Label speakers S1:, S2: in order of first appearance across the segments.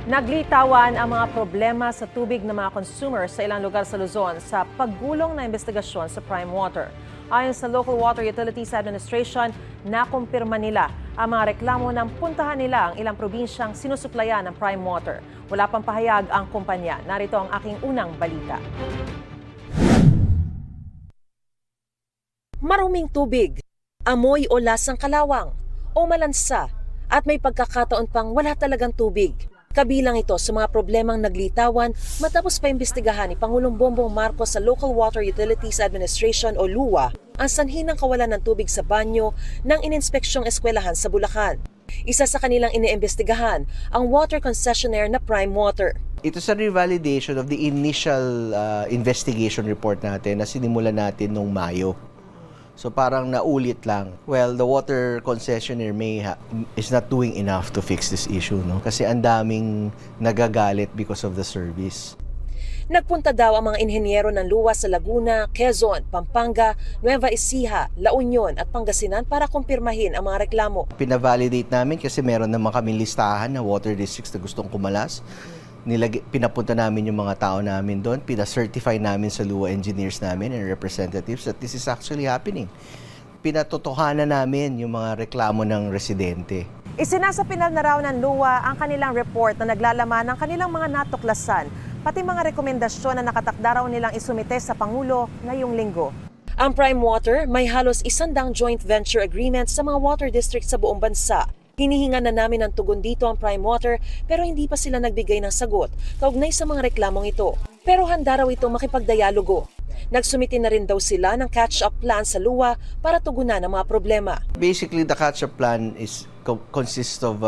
S1: Naglitawan ang mga problema sa tubig ng mga consumer sa ilang lugar sa Luzon sa paggulong na investigasyon sa Prime Water. Ayon sa Local Water Utilities Administration, nakumpirma nila ang mga reklamo ng puntahan nila ang ilang probinsyang sinusuplayan ng Prime Water. Wala pang pahayag ang kumpanya. Narito ang aking unang balita. Maruming tubig, amoy o lasang kalawang, o malansa, at may pagkakataon pang wala talagang tubig. Kabilang ito sa mga problemang naglitawan matapos paimbestigahan ni Pangulong Bongbong Marcos sa Local Water Utilities Administration o LUWA ang sanhi ng kawalan ng tubig sa banyo ng ininspeksyong eskwelahan sa Bulacan. Isa sa kanilang iniimbestigahan ang water concessionaire na Prime Water.
S2: Ito sa revalidation of the initial investigation report natin na sinimulan natin noong Mayo. So parang naulit lang. Well, the water concessionaire is not doing enough to fix this issue, no? Kasi ang daming nagagalit because of the service.
S1: Nagpunta daw ang mga inhenyero ng luwa sa Laguna, Quezon, Pampanga, Nueva Ecija, La Union at Pangasinan para kumpirmahin ang mga reklamo.
S2: Pinavalidate namin kasi meron naman kaming listahan na water districts na gustong kumalas. Pinapunta namin yung mga tao namin doon, pina-certify namin sa LUWA engineers namin and representatives that this is actually happening. Pinatotohanan namin yung mga reklamo ng residente.
S1: Isinasapinal na raw ng LUWA ang kanilang report na naglalaman ng kanilang mga natuklasan, pati mga rekomendasyon na nakatakda raw nilang isumite sa Pangulo ngayong linggo. Ang Prime Water may halos 100 joint venture agreements sa mga water districts sa buong bansa. Hinihingan na namin ng tugon dito ang Prime Water pero hindi pa sila nagbigay ng sagot kaugnay sa mga reklamong ito. Pero handa raw itong makipagdialogo. Nagsumite na rin daw sila ng catch-up plan sa LUWA para tugunan ang mga problema.
S2: Basically, the catch-up plan consists of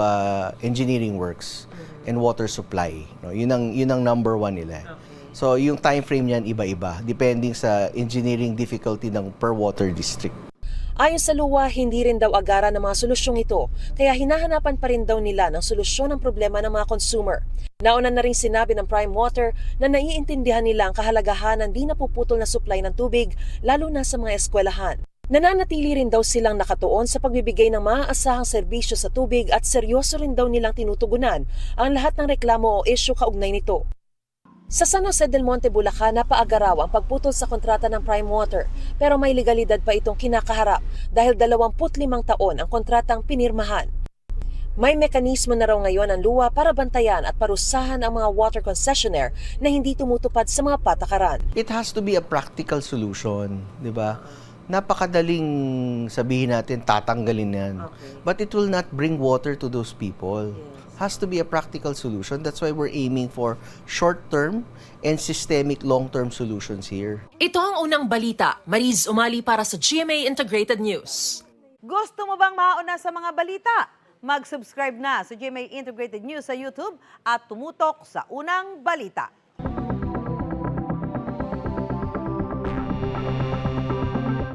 S2: engineering works and water supply. No, yun ang number one nila. So yung time frame niyan iba-iba depending sa engineering difficulty ng per water district.
S1: Ayon sa LUWA, hindi rin daw agara ng mga solusyong ito, kaya hinahanapan pa rin daw nila ng solusyon ng problema ng mga consumer. Nauna na rin sinabi ng Prime Water na naiintindihan nila ang kahalagahan ng di napuputol na supply ng tubig, lalo na sa mga eskwelahan. Nananatili rin daw silang nakatuon sa pagbibigay ng maaasahang serbisyo sa tubig at seryoso rin daw nilang tinutugunan ang lahat ng reklamo o issue kaugnay nito. Sa San Jose del Monte, Bulacan, napaagaraw ang pagputol sa kontrata ng Prime Water pero may legalidad pa itong kinakaharap dahil 25 taon ang kontratang pinirmahan. May mekanismo na raw ngayon ang LUWA para bantayan at parusahan ang mga water concessionaire na hindi tumutupad sa mga patakaran.
S2: It has to be a practical solution, di ba? Napakadaling sabihin natin tatanggalin yan. But it will not bring water to those people. Has to be a practical solution. That's why we're aiming for short-term and systemic long-term solutions here.
S1: Ito ang unang balita. Mariz Umali para sa GMA Integrated News.
S3: Gusto mo bang mauna sa mga balita? Mag-subscribe na sa GMA Integrated News sa YouTube at tumutok sa unang balita.